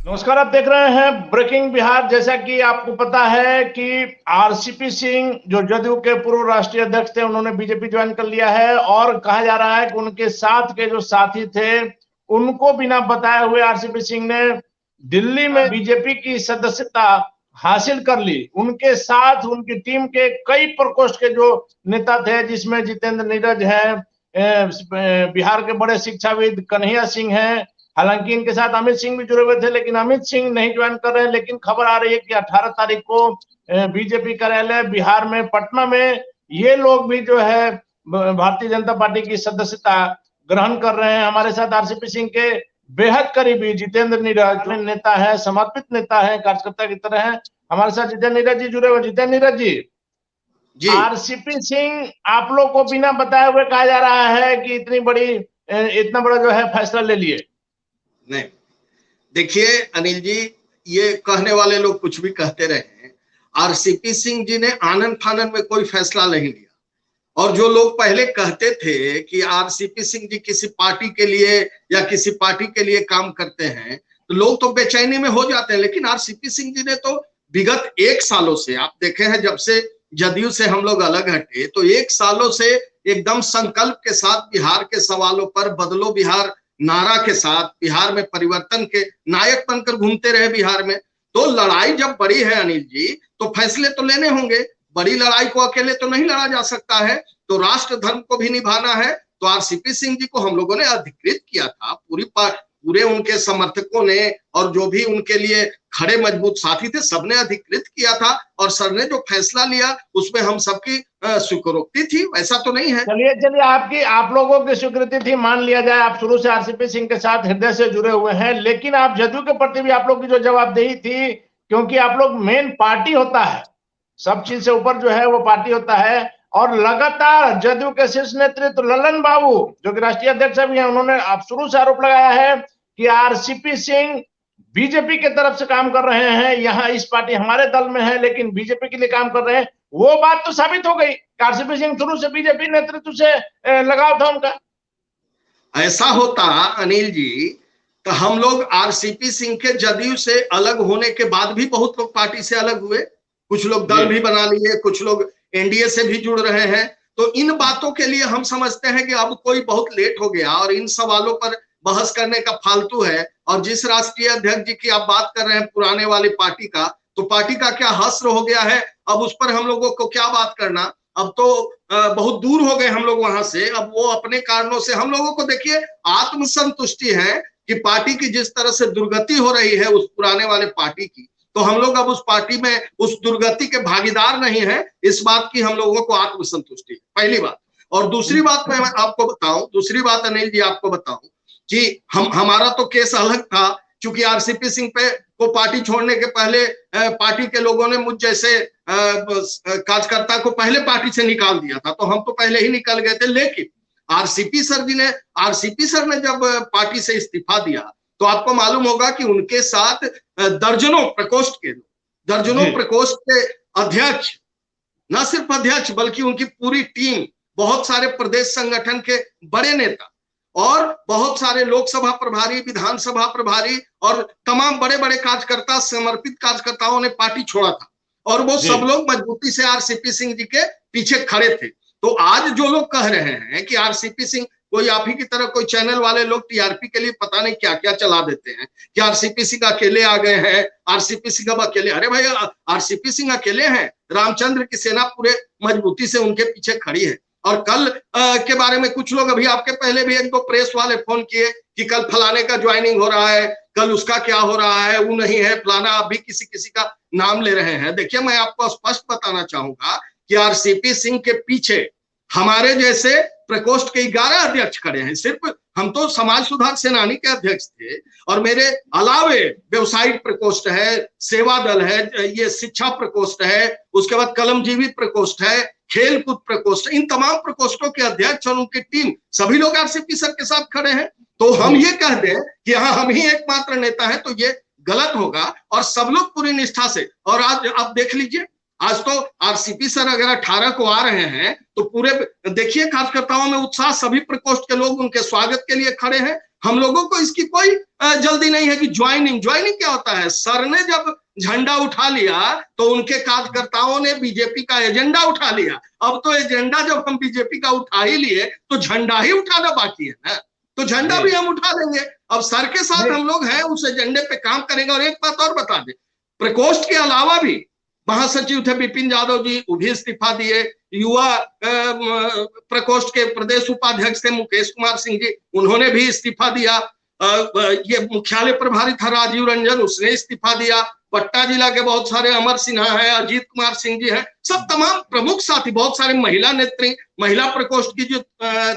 नमस्कार, आप देख रहे हैं ब्रेकिंग बिहार। जैसा कि आपको पता है कि आरसीपी सिंह जो जदयू के पूर्व राष्ट्रीय अध्यक्ष थे, उन्होंने बीजेपी ज्वाइन कर लिया है और कहा जा रहा है कि उनके साथ के जो साथी थे उनको बिना बताए हुए आरसीपी सिंह ने दिल्ली में बीजेपी की सदस्यता हासिल कर ली। उनके साथ उनकी टीम के कई प्रकोष्ठ के जो नेता थे, जिसमें जितेंद्र नीरज है, बिहार के बड़े शिक्षाविद कन्हैया सिंह हैं। हालांकि इनके साथ अमित सिंह भी जुड़े हुए थे, लेकिन अमित सिंह नहीं ज्वाइन कर रहे हैं। लेकिन खबर आ रही है कि 18 तारीख को बीजेपी कार्यालय बिहार में पटना में ये लोग भी जो है भारतीय जनता पार्टी की सदस्यता ग्रहण कर रहे हैं। हमारे साथ आरसीपी सिंह के बेहद करीबी जितेंद्र नीरज नेता है, समर्पित नेता है, कार्यकर्ता की तरह है। हमारे साथ जितेंद्र नीरज जी जुड़े हुए। जितेंद्र नीरज जी, आरसीपी सिंह आप लोग को बिना बताए हुए कहा जा रहा है कि इतना बड़ा जो है फैसला ले लिए। नहीं, देखिए अनिल जी, ये कहने वाले लोग कुछ भी कहते रहे हैं। आरसीपी सिंह जी ने आनन फानन में कोई फैसला नहीं लिया। और जो लोग पहले कहते थे कि आरसीपी सिंह जी किसी पार्टी के लिए या किसी पार्टी के लिए काम करते हैं, तो लोग तो बेचैनी में हो जाते हैं। लेकिन आरसीपी सिंह जी ने तो विगत 1 सालों से, आप देखे हैं जब से जदयू से हम लोग अलग हटे, तो 1 सालों से एकदम संकल्प के साथ बिहार के सवालों पर बदलो बिहार नारा के साथ बिहार में परिवर्तन के नायक बनकर घूमते रहे बिहार में। तो लड़ाई जब बड़ी है अनिल जी, तो फैसले तो लेने होंगे। बड़ी लड़ाई को अकेले तो नहीं लड़ा जा सकता है, तो राष्ट्र धर्म को भी निभाना है। तो आरसीपी सिंह जी को हम लोगों ने अधिकृत किया था, पूरे उनके समर्थकों ने और जो भी उनके लिए खड़े मजबूत साथी थे, सबने अधिकृत किया था। और सर ने जो फैसला लिया उसमें हम सबकी स्वीकृति थी, ऐसा तो नहीं है। चलिए आप लोगों की स्वीकृति थी, मान लिया जाए। आप शुरू से आरसीपी सिंह के साथ हृदय से जुड़े हुए हैं, लेकिन आप जदयू के प्रति भी आप लोग की जो जवाबदेही थी, क्योंकि आप लोग मेन पार्टी होता है, सब चीज से ऊपर जो है वो पार्टी होता है। और लगातार जदयू के शीर्ष नेतृत्व ललन बाबू जो कि राष्ट्रीय अध्यक्ष भी हैं, उन्होंने आप शुरू से आरोप लगाया है कि आरसीपी सिंह बीजेपी के तरफ से काम कर रहे हैं। यहाँ इस पार्टी हमारे दल में है लेकिन बीजेपी के लिए काम कर रहे हैं। वो बात तो साबित हो गई। आरसीपी सिंह शुरू से बीजेपी नेतृत्व से लगाव था उनका। ऐसा होता अनिल जी तो हम लोग आरसीपी सिंह के जदयू से अलग होने के बाद भी बहुत लोग पार्टी से अलग हुए, कुछ लोग दल भी बना लिए, कुछ लोग एनडीए से भी जुड़ रहे हैं। तो इन बातों के लिए हम समझते हैं कि अब कोई बहुत लेट हो गया और इन सवालों पर बहस करने का फालतू है। और जिस राष्ट्रीय अध्यक्ष जी की आप बात कर रहे हैं पुराने वाली पार्टी का, तो पार्टी का क्या हश्र हो गया है, अब उस पर हम लोगों को क्या बात करना। अब तो बहुत दूर हो गए हम लोग वहां से। अब वो अपने कारणों से हम लोगों को देखिए आत्मसंतुष्टि है कि पार्टी की जिस तरह से दुर्गति हो रही है उस पुराने वाले पार्टी की, तो हम लोग अब उस पार्टी में उस दुर्गति के भागीदार नहीं है। इस बात की हम लोगों को आत्मसंतुष्टि है, पहली बात। और दूसरी बात मैं आपको बताऊं, दूसरी बात अनिल जी आपको बताऊं कि हमारा तो केस अलग था, क्योंकि आरसीपी सिंह पे को पार्टी छोड़ने के पहले पार्टी के लोगों ने मुझ जैसे कार्यकर्ता को पहले पार्टी से निकाल दिया था, तो हम तो पहले ही निकल गए थे। लेकिन आरसीपी सर ने जब पार्टी से इस्तीफा दिया, तो आपको मालूम होगा कि उनके साथ दर्जनों प्रकोष्ठ के अध्यक्ष, न सिर्फ अध्यक्ष बल्कि उनकी पूरी टीम, बहुत सारे प्रदेश संगठन के बड़े नेता और बहुत सारे लोकसभा प्रभारी, विधानसभा प्रभारी और तमाम बड़े बड़े कार्यकर्ता, समर्पित कार्यकर्ताओं ने पार्टी छोड़ा था। और वो सब लोग मजबूती से आरसीपी सिंह जी के पीछे खड़े थे। तो आज जो लोग कह रहे हैं कि आरसीपी सिंह, कोई आप ही की तरह कोई चैनल वाले लोग टीआरपी के लिए पता नहीं क्या क्या चला देते हैं कि आरसीपी सिंह अकेले आ गए हैं, आरसीपी सिंह अब अकेले। अरे भाई, आरसीपी सिंह अकेले हैं, रामचंद्र की सेना पूरे मजबूती से उनके पीछे खड़ी है। और कल के बारे में कुछ लोग अभी आपके पहले भी 1-2 प्रेस वाले फोन किए कि कल फलाने का ज्वाइनिंग हो रहा है, कल उसका क्या हो रहा है, वो नहीं है फलाना, आप भी किसी किसी का नाम ले रहे हैं। देखिए, मैं आपको स्पष्ट बताना चाहूंगा कि आरसीपी सिंह के पीछे हमारे जैसे प्रकोष्ठ के 11 अध्यक्ष खड़े हैं। सिर्फ हम तो समाज सुधार सेनानी के अध्यक्ष थे, और मेरे अलावे व्यवसायिक प्रकोष्ठ है, सेवा दल है, ये शिक्षा प्रकोष्ठ है, उसके बाद कलमजीवी प्रकोष्ठ है, खेलकूद प्रकोष्ठ, इन तमाम प्रकोष्ठों के अध्यक्ष और उनकी टीम सभी लोग आरसीपी सर के साथ खड़े हैं। तो हम ये कह दें कि हाँ हम ही एकमात्र नेता है, तो ये गलत होगा। और सब लोग पूरी निष्ठा से, और आज आप देख लीजिए, आज तो आरसीपी सर अगर 18 को आ रहे हैं तो पूरे देखिए कार्यकर्ताओं में उत्साह, सभी प्रकोष्ठ के लोग उनके स्वागत के लिए खड़े हैं। हम लोगों को इसकी कोई जल्दी नहीं है कि ज्वाइनिंग क्या होता है। सर ने जब झंडा उठा लिया तो उनके कार्यकर्ताओं ने बीजेपी का एजेंडा उठा लिया। अब तो एजेंडा जब हम बीजेपी का उठा ही लिए तो झंडा ही उठाना बाकी है ना, तो झंडा भी हम उठा लेंगे। अब सर के साथ हम लोग हैं, उस एजेंडे पे काम करेंगे। और एक बात और बता दें, प्रकोष्ठ के अलावा भी महासचिव थे बिपिन यादव जी, वो भी इस्तीफा दिए। युवा प्रकोष्ठ के प्रदेश उपाध्यक्ष थे मुकेश कुमार सिंह जी, उन्होंने भी इस्तीफा दिया। ये मुख्यालय प्रभारी था राजीव रंजन, उसने इस्तीफा दिया। पट्टा जिला के बहुत सारे अमर सिन्हा है, अजीत कुमार सिंह जी हैं, सब तमाम प्रमुख साथी, बहुत सारे महिला नेत्री, महिला प्रकोष्ठ की जो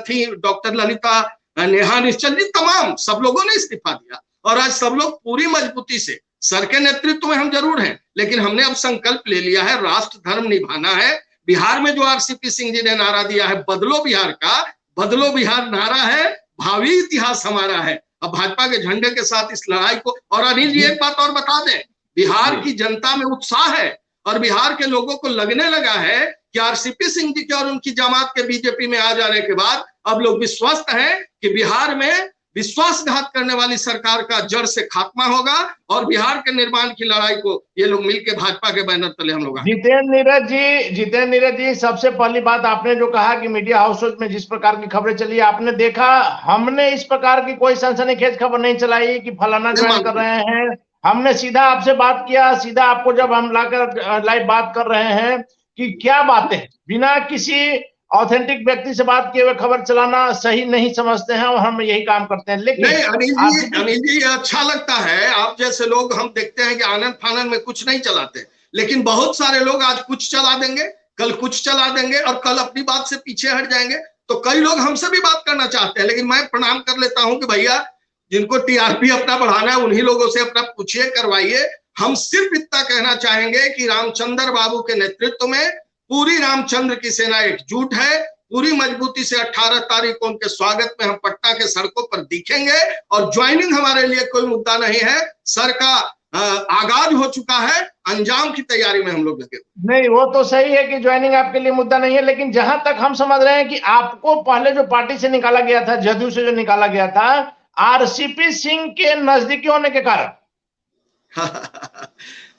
थी डॉक्टर ललिता, नेहा निश्चल जी, तमाम सब लोगों ने इस्तीफा दिया। और आज सब लोग पूरी मजबूती से, सर के नेतृत्व में हम जरूर हैं, लेकिन हमने अब संकल्प ले लिया है, राष्ट्र धर्म निभाना है। बिहार में जो आरसीपी सिंह जी ने नारा दिया है, बदलो बिहार का, बदलो बिहार नारा है, भावी इतिहास हमारा है। अब भाजपा के झंडे के साथ इस लड़ाई को, और अनिल जी एक बात और बता दें, बिहार की जनता में उत्साह है और बिहार के लोगों को लगने लगा है कि आरसीपी सिंह जी के और उनकी जमात के बीजेपी में आ जाने के बाद अब लोग विश्वस्त हैं कि बिहार में विश्वासघात करने वाली सरकार का जड़ से खात्मा होगा और बिहार के निर्माण की लड़ाई को ये लोग मिलकर भाजपा के बैनर तले हम लोग। जितेंद्र नीरज जी, सबसे पहली बात आपने जो कहा कि मीडिया हाउसेज में जिस प्रकार की खबरें चली, आपने देखा हमने इस प्रकार की कोई सनसनीखेज खबर नहीं चलाई कि फलाना ज्वाइन कर रहे हैं। हमने सीधा आपसे बात किया, सीधा आपको जब हम लाकर लाइव बात कर रहे हैं कि क्या बातें, बिना किसी ऑथेंटिक व्यक्ति से बात किए हुए खबर चलाना सही नहीं समझते हैं और हम यही काम करते हैं। लेकिन नहीं अनिल जी अच्छा लगता है, आप जैसे लोग हम देखते हैं कि आनंद फानंद में कुछ नहीं चलाते, लेकिन बहुत सारे लोग आज कुछ चला देंगे, कल कुछ चला देंगे और कल अपनी बात से पीछे हट जाएंगे। तो कई लोग हमसे भी बात करना चाहते हैं, लेकिन मैं प्रणाम कर लेता हूं कि भैया जिनको टीआरपी अपना बढ़ाना है उन्हीं लोगों से अपना पूछिए, करवाइए। हम सिर्फ इतना कहना चाहेंगे कि रामचंद्र बाबू के नेतृत्व में पूरी रामचंद्र की सेना एकजुट है। पूरी मजबूती से 18 तारीख को उनके स्वागत में हम पटना के सड़कों पर दिखेंगे और ज्वाइनिंग हमारे लिए कोई मुद्दा नहीं है। सर का आगाज हो चुका है, अंजाम की तैयारी में हम लोग लगे। नहीं, वो तो सही है कि ज्वाइनिंग आपके लिए मुद्दा नहीं है, लेकिन जहां तक हम समझ रहे हैं कि आपको पहले जो पार्टी से निकाला गया था, जदयू से जो निकाला गया था, आरसीपी सिंह के नजदीकी होने के कारण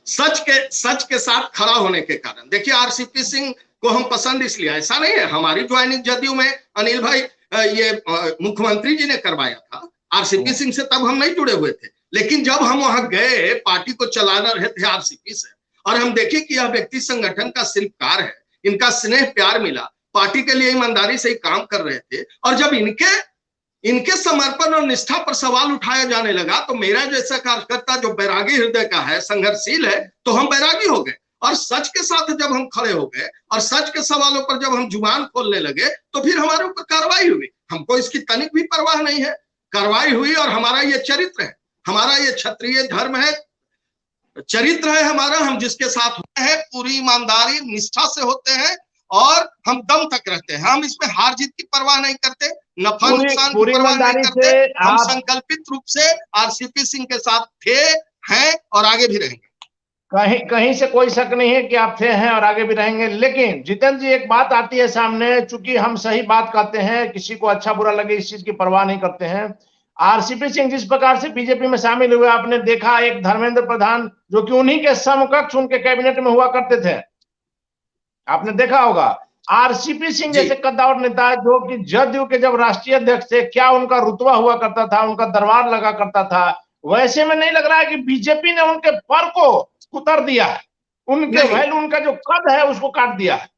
सच के साथ खड़ा होने के कारण। देखिए आरसीपी सिंह को हम पसंद इसलिए, ऐसा नहीं है हमारी ज्वाइनिंग जदयू में अनिल भाई ये मुख्यमंत्री जी ने करवाया था, आरसीपी सिंह से तब हम नहीं जुड़े हुए थे। लेकिन जब हम वहां गए, पार्टी को चलाना रहे थे आरसीपी से, और हम देखे कि यह व्यक्ति संगठन का शिल्पकार है, इनका स्नेह प्यार मिला, पार्टी के लिए ईमानदारी से ही काम कर रहे थे। और जब इनके समर्पण और निष्ठा पर सवाल उठाया जाने लगा तो मेरा जैसा कार्यकर्ता जो बैरागी हृदय का है, संघर्षशील है, तो हम बैरागी हो गए। और सच के साथ जब हम खड़े हो गए और सच के सवालों पर जब हम जुबान खोलने लगे तो फिर हमारे ऊपर कार्रवाई हुई। हमको इसकी तनिक भी परवाह नहीं है, कार्रवाई हुई। और हमारा ये चरित्र है, हमारा ये क्षत्रिय धर्म है, चरित्र है हमारा। हम जिसके साथ होते हैं पूरी ईमानदारी निष्ठा से होते हैं और हम दम तक रहते हैं। हम इसमें हार जीत की परवाह नहीं करते, नफा नुकसान की परवाह नहीं करते। हम संकल्पित रूप से आरसीपी सिंह के साथ थे, हैं और आगे भी रहेंगे। कहीं से कोई शक नहीं है कि आप थे, हैं और आगे भी रहेंगे। लेकिन जितेंद्र जी, एक बात आती है सामने, चूंकि हम सही बात कहते हैं, किसी को अच्छा बुरा लगे इस चीज की परवाह नहीं करते हैं। आरसीपी सिंह जिस प्रकार से बीजेपी में शामिल हुए, आपने देखा एक धर्मेंद्र प्रधान जो कि उन्हीं के समकक्ष उनके कैबिनेट में हुआ करते थे, आपने देखा होगा। आरसीपी सिंह जैसे कद्दावर नेता जो कि जदयू के जब राष्ट्रीय अध्यक्ष थे, क्या उनका रुतबा हुआ करता था, उनका दरबार लगा करता था। वैसे में नहीं लग रहा है कि बीजेपी ने उनके पर को उतर दिया है, उनके वैल्यू, उनका जो कद है उसको काट दिया है।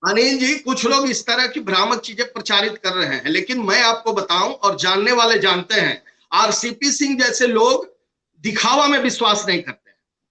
अनिल जी, कुछ लोग इस तरह की भ्रामक चीजें प्रचारित कर रहे हैं, लेकिन मैं आपको बताऊं और जानने वाले जानते हैं, आरसीपी सिंह जैसे लोग दिखावा में विश्वास नहीं करते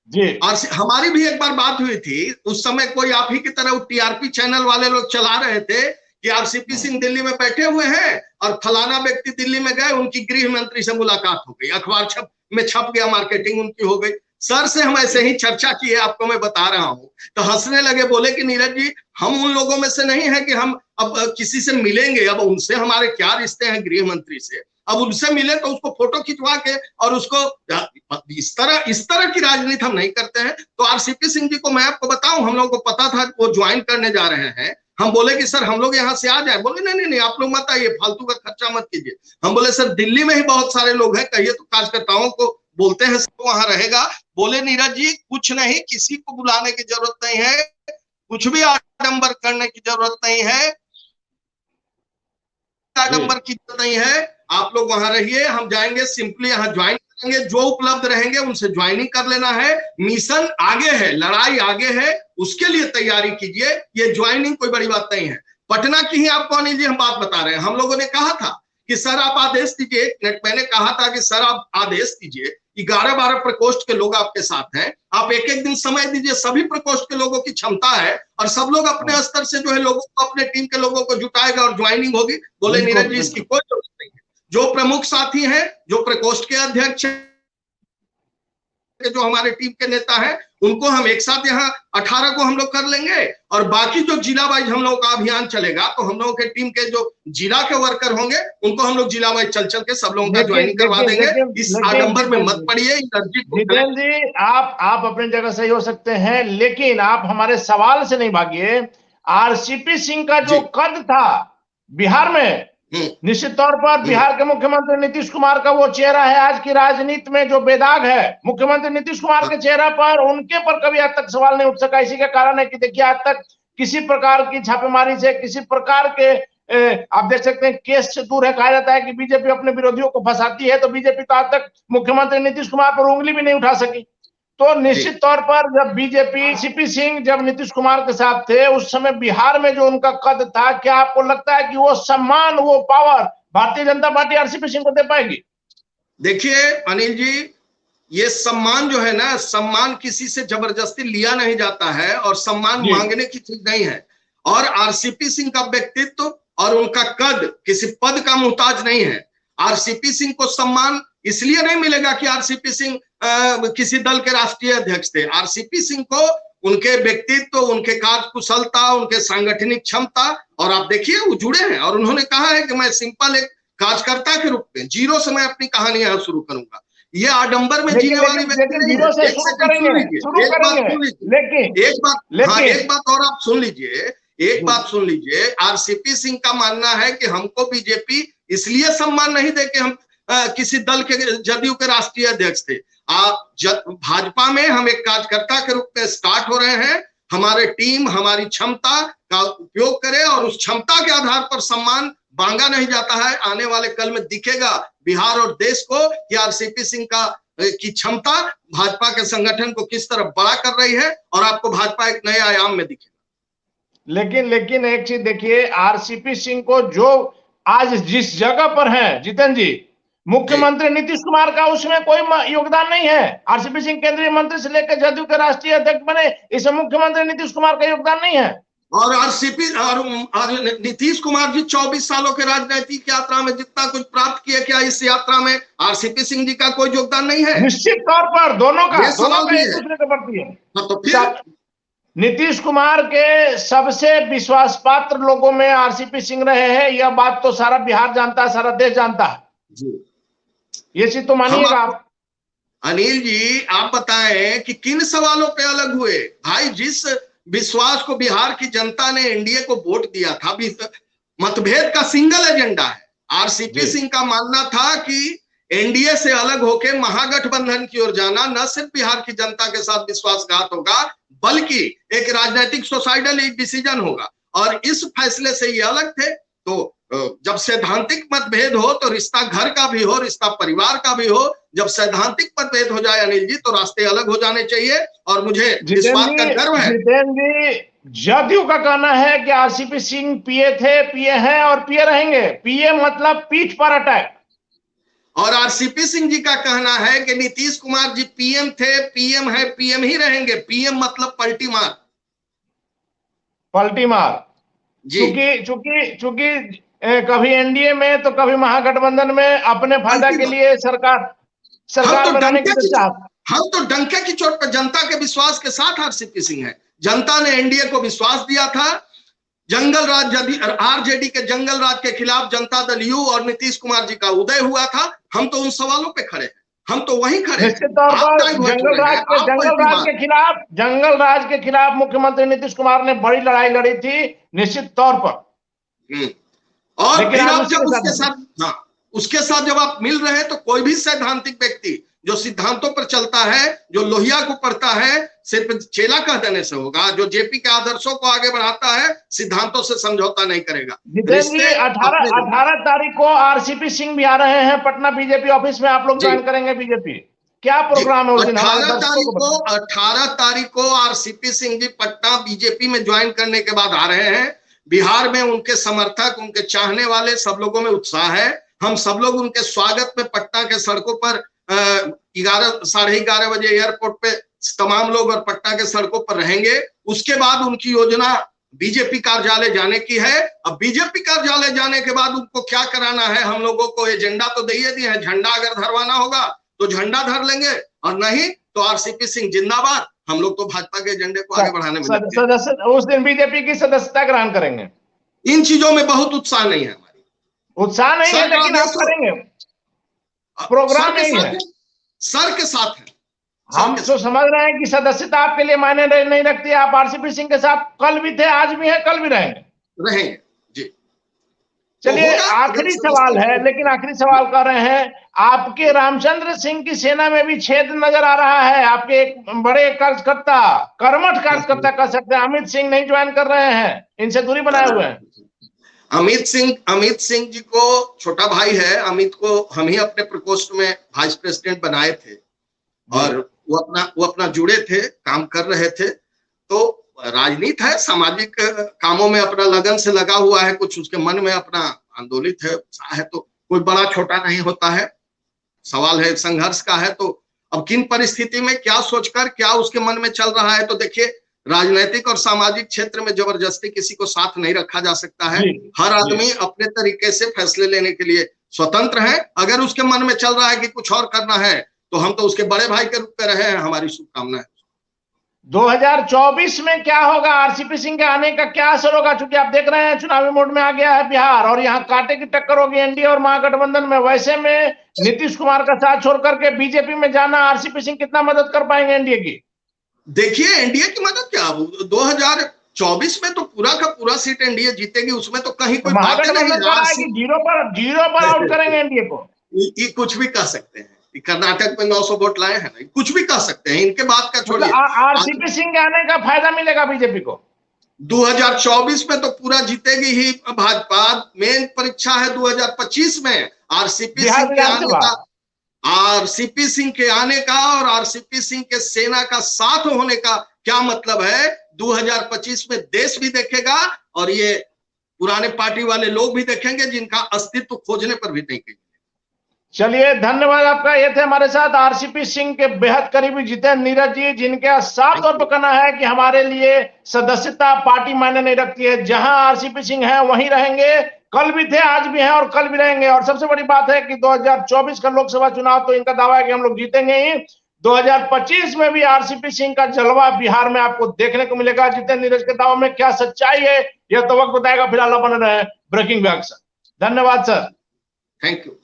जी। और हमारी भी एक बार बात हुई थी, उस समय कोई आप ही की तरह टीआरपी चैनल वाले लोग चला रहे थे कि आरसीपी सिंह दिल्ली में बैठे हुए हैं और फलाना व्यक्ति दिल्ली में गए, उनकी गृह मंत्री से मुलाकात हो गई, अखबार में छप गया, मार्केटिंग उनकी हो गई। सर से हम ऐसे ही चर्चा किए, आपको मैं बता रहा हूं, तो हंसने लगे, बोले कि नीरज जी हम उन लोगों में से नहीं है कि हम अब किसी से मिलेंगे, अब उनसे हमारे क्या रिश्ते हैं गृह मंत्री से, अब उनसे मिले तो उसको फोटो खिंचवा के और उसको इस तरह की राजनीति हम नहीं करते हैं। तो आरसीपी सिंह जी को मैं आपको बताऊं, हम लोगों को पता था वो ज्वाइन करने जा रहे हैं, हम बोले कि सर हम लोग यहाँ से आ जाए, बोले नहीं नहीं नहीं आप लोग मत आइए, फालतू का खर्चा मत कीजिए। हम बोले सर दिल्ली में ही बहुत सारे लोग हैं, कहिए तो कार्यकर्ताओं को बोलते हैं सब वहां रहेगा। बोले नीरज जी कुछ नहीं, किसी को बुलाने की जरूरत नहीं है, कुछ भी आडंबर करने की जरूरत नहीं है, आडंबर की जरूरत नहीं है, आप लोग वहां रहिए, हम जाएंगे सिंपली यहाँ ज्वाइन करेंगे, जो उपलब्ध रहेंगे उनसे ज्वाइनिंग कर लेना है, मिशन आगे है, लड़ाई आगे है, उसके लिए तैयारी कीजिए, ये ज्वाइनिंग कोई बड़ी बात नहीं है। पटना की ही आपको अनिल जी हम बात बता रहे हैं, हम लोगों ने कहा था कि सर आप आदेश दीजिए, मैंने कहा था कि सर आप आदेश दीजिए, 11-12 प्रकोष्ठ के लोग आपके साथ हैं, आप एक एक दिन समय दीजिए, सभी प्रकोष्ठ के लोगों की क्षमता है और सब लोग अपने स्तर से जो है लोगों को, अपने टीम के लोगों को जुटाएगा और ज्वाइनिंग होगी। बोले नीरज जी इसकी कोई जरूरत नहीं है, जो प्रमुख साथी हैं, जो प्रकोष्ठ के अध्यक्ष, जो हमारे टीम के नेता हैं, उनको हम एक साथ यहाँ 18 को हम लोग कर लेंगे और बाकी जो जिला वाइज हम लोगों का अभियान चलेगा तो हम लोगों के टीम के जो जिला के वर्कर होंगे उनको हम लोग जिला वाइज चल चल के सब लोगों का ज्वाइनिंग करवा देंगे। इस आडंबर में मत पड़िए, एनर्जी को। जितेंद्र जी आप अपनी जगह सही हो सकते हैं, लेकिन आप हमारे सवाल से नहीं भागिए। आरसीपी सिंह का जो कद था बिहार में, निश्चित तौर पर बिहार के मुख्यमंत्री नीतीश कुमार का वो चेहरा है आज की राजनीति में जो बेदाग है। मुख्यमंत्री नीतीश कुमार के चेहरा पर, उनके पर कभी आज तक सवाल नहीं उठ सका। इसी का कारण है कि देखिए आज तक किसी प्रकार की छापेमारी से, किसी प्रकार के आप देख सकते हैं केस से दूर है। कहा जाता है कि बीजेपी अपने विरोधियों को फंसाती है, तो बीजेपी तो आज तक मुख्यमंत्री नीतीश कुमार पर उंगली भी नहीं उठा सकी। तो निश्चित तौर पर जब बीजेपी, सीपी सिंह जब नीतीश कुमार के साथ थे उस समय बिहार में जो उनका कद था, क्या आपको लगता है कि वो सम्मान, वो power Bharatiya Janata party RCP Singh को दे पाएगी? देखिए अनिल जी, ये सम्मान जो है ना, सम्मान किसी से जबरदस्ती लिया नहीं जाता है और सम्मान मांगने की चीज नहीं है। और आरसीपी सिंह का व्यक्तित्व और उनका कद किसी पद का मुहताज नहीं है। आरसीपी सिंह को सम्मान इसलिए नहीं मिलेगा कि आरसीपी सिंह किसी दल के राष्ट्रीय अध्यक्ष थे। आरसीपी सिंह को उनके व्यक्तित्व, उनके कार्यकुशलता, उनके सांगठनिक क्षमता, और आप देखिए वो जुड़े हैं और उन्होंने कहा है कि मैं सिंपल एक कार्यकर्ता के रूप में जीरो से मैं अपनी कहानी यहाँ शुरू करूंगा। ये आडंबर में जीने वाली व्यक्ति नहीं है। एक बात सुन लीजिए, एक बात सुन लीजिए। आरसीपी सिंह का मानना है कि हमको बीजेपी इसलिए सम्मान नहीं दे कि हम किसी दल के, जदयू के राष्ट्रीय अध्यक्ष थे। भाजपा में हम एक कार्यकर्ता के रूप में स्टार्ट हो रहे हैं। हमारे टीम हमारी क्षमता का उपयोग करे और उस क्षमता के आधार पर सम्मान मांगा नहीं जाता है। आने वाले कल में दिखेगा बिहार और देश को कि आरसीपी सिंह की क्षमता भाजपा के संगठन को किस तरह बड़ा कर रही है और आपको भाजपा एक नए आयाम में दिखेगा। लेकिन एक चीज देखिए, आरसीपी सिंह को जो आज जिस जगह पर है जितेंद्र जी, मुख्यमंत्री नीतीश कुमार का उसमें कोई योगदान नहीं है। आरसीपी सिंह केंद्रीय मंत्री से लेकर जदयू के राष्ट्रीय अध्यक्ष बने, इसमें मुख्यमंत्री नीतीश कुमार का योगदान नहीं है। और आरसीपी और नीतीश कुमार जी 24 सालों के राजनीतिक यात्रा में जितना कुछ प्राप्त किया, क्या इस यात्रा में आरसीपी सिंह जी का कोई योगदान नहीं है? निश्चित तौर पर दोनों का एक दूसरे के प्रति है। तो फिर नीतीश कुमार के सबसे विश्वास पात्र लोगों में आरसीपी सिंह रहे हैं, यह बात तो सारा बिहार जानता है, सारा देश जानता है जी। ये चीज तो मानिएगा आप। अनिल जी आप बताएं कि किन सवालों पे अलग हुए भाई? जिस विश्वास को बिहार की जनता ने एनडीए को वोट दिया था, मतभेद का सिंगल एजेंडा है। आरसीपी सिंह का मानना था कि एनडीए से अलग होकर महागठबंधन की ओर जाना न सिर्फ बिहार की जनता के साथ विश्वासघात होगा, बल्कि एक राजनीतिक सोसाइटल डिसीजन होगा। और इस फैसले से ये अलग थे। तो जब सैद्धांतिक मतभेद हो तो रिश्ता घर का भी हो, रिश्ता परिवार का भी हो। जब सैद्धांतिक मतभेद हो जाए अनिल जी तो रास्ते अलग हो जाने चाहिए। और मुझे इस बात का गर्व है। जदयू का कहना है कि आरसीपी सिंह पीए थे, पीए हैं और पीए रहेंगे। पीए मतलब पीठ पर अटैक। और आरसीपी सिंह जी का कहना है कि नीतीश कुमार जी पीएम थे, पीएम है, पीएम ही रहेंगे। पीएम मतलब पलटी मार, पलटी मार जी। चूंकि कभी एनडीए में तो कभी महागठबंधन में अपने फायदा के लिए सरकार बनाने की चाहत। हम तो डंके की चोट पर जनता के विश्वास के साथ आरसीपी सिंह है। जनता ने एनडीए को विश्वास दिया था। जंगल राज, आरजेडी के जंगल राज के खिलाफ जनता दल यू और नीतीश कुमार जी का उदय हुआ था। हम तो उन सवालों पे खड़े हैं। हम तो वहीं खड़े हैं। निश्चित तौर आप पर डाइवर्ट हो रहे हैं, आप जंगल राज के खिलाफ मुख्यमंत्री नीतीश कुमार ने बड़ी लड़ाई लड़ी थी, निश्चित तौर पर। और लेकिन फिर आज आप जब उसके उसके साथ, हाँ, उसके साथ जब आप मिल रहे हैं तो कोई भी सैद्धांतिक व्यक्ति जो सिद्धांतों पर चलता है, जो लोहिया को पढ़ता है, सिर्फ चेला कह देने से होगा। जो जेपी के आदर्शों को आगे बढ़ाता है, सिद्धांतों से समझौता नहीं करेगा। जितेंद्र जी, 18 तारीख को आरसीपी सिंह भी आ रहे हैं पटना बीजेपी ऑफिस में, आप लोग ज्वाइन करेंगे बीजेपी, क्या प्रोग्राम है उस दिन? 18 तारीख को आरसीपी सिंह जी पटना बीजेपी में ज्वाइन करने के बाद आ रहे हैं। बिहार में उनके समर्थक, उनके चाहने वाले सब लोगों में उत्साह है। हम सब लोग उनके स्वागत में पटना के सड़कों पर 11-11:30 बजे एयरपोर्ट पे तमाम लोग और पटना के सड़कों पर रहेंगे। उसके बाद उनकी योजना बीजेपी कार्यालय जाने की है। अब बीजेपी कार्यालय जाने के बाद उनको क्या कराना है, हम लोगों को एजेंडा तो दिए दिए है। झंडा अगर धरवाना होगा तो झंडा धर लेंगे, और नहीं तो आरसीपी सिंह जिंदाबाद। हम लोग तो भाजपा के एजेंडे को आगे बढ़ाने में सदस्य उस दिन बीजेपी की सदस्यता ग्रहण करेंगे। इन चीजों में बहुत उत्साह नहीं है, हमारी उत्साह नहीं है, लेकिन आप करेंगे, प्रोग्राम नहीं है, सर के साथ है। हम तो समझ रहे हैं कि सदस्यता आपके लिए मायने नहीं रखती है। आप आरसीपी सिंह के साथ कल भी थे, आज भी है, कल भी रहेंगे जी। चलिए, आखिरी सवाल है, लेकिन आखिरी सवाल कर रहे हैं, आपके रामचंद्र सिंह की सेना में भी छेद नजर आ रहा है। आपके एक बड़े कार्यकर्ता, कर्मठ कार्यकर्ता कह सकते हैं, अमित सिंह नहीं ज्वाइन कर रहे हैं, इनसे दूरी बनाए हुए हैं। अमित सिंह जी को छोटा भाई है। अमित को हम ही अपने प्रकोष्ठ में वाइस प्रेसिडेंट बनाए थे, और वो अपना जुड़े थे, काम कर रहे थे। तो राजनीति है, सामाजिक कामों में अपना लगन से लगा हुआ है, कुछ उसके मन में अपना आंदोलित है तो कोई बड़ा छोटा नहीं होता है। सवाल है संघर्ष का है, तो अब किन परिस्थिति में क्या सोचकर क्या उसके मन में चल रहा है। तो देखिए, राजनीतिक और सामाजिक क्षेत्र में जबरदस्ती किसी को साथ नहीं रखा जा सकता है। हर आदमी अपने तरीके से फैसले लेने के लिए स्वतंत्र है। अगर उसके मन में चल रहा है कि कुछ और करना है, तो हम तो उसके बड़े भाई के रूप में रहे हैं। हमारी शुभकामनाएं। 2024 में क्या होगा, आरसीपी सिंह के आने का क्या असर होगा? चूंकि आप देख रहे हैं चुनावी मोड में आ गया है बिहार, और यहाँ कांटे की टक्कर होगी एनडीए और महागठबंधन में। वैसे में नीतीश कुमार का साथ छोड़ करके बीजेपी में जाना, आरसीपी सिंह कितना मदद कर पाएंगे एनडीए की? देखिए, एनडीए की मदद क्या, 2024 में तो पूरा का पूरा सीट एनडीए जीतेगी, उसमें तो कहीं कोई बात नहीं। जीरो पर आउट करेंगे एनडीए को, ये कुछ भी कह सकते हैं। कर्नाटक में 900 वोट लाए हैं ना, कुछ भी कह सकते हैं। इनके बात का छोड़िए, आरसीपी सिंह के आने का फायदा मिलेगा बीजेपी को। 2024 में तो पूरा जीतेगी ही भाजपा। मेन परीक्षा है 2025 में आरसीपी सिंह के आने का, आरसीपी सिंह के आने का और आरसीपी सिंह के सेना का साथ होने का क्या मतलब है। 2025 में देश भी देखेगा, और ये पुराने पार्टी वाले लोग भी देखेंगे, जिनका अस्तित्व खोजने पर भी नहीं। चलिए, धन्यवाद आपका। ये थे हमारे साथ आरसीपी सिंह के बेहद करीबी जितेंद्र नीरज जी, जिनका साफ तौर पर कहना है कि हमारे लिए सदस्यता पार्टी मायने नहीं रखती है। जहां आरसीपी सिंह है वहीं रहेंगे, कल भी थे, आज भी हैं और कल भी रहेंगे। और सबसे बड़ी बात है कि 2024 का लोकसभा चुनाव तो इनका दावा है कि हम लोग जीतेंगे ही। 2025 में भी आरसीपी सिंह का जलवा बिहार में आपको देखने को मिलेगा। जितेंद्र नीरज के दावे में क्या सच्चाई है, यह तो वक्त बताएगा। फिलहाल बने रहे ब्रेकिंग बैग सर। धन्यवाद सर। Thank you.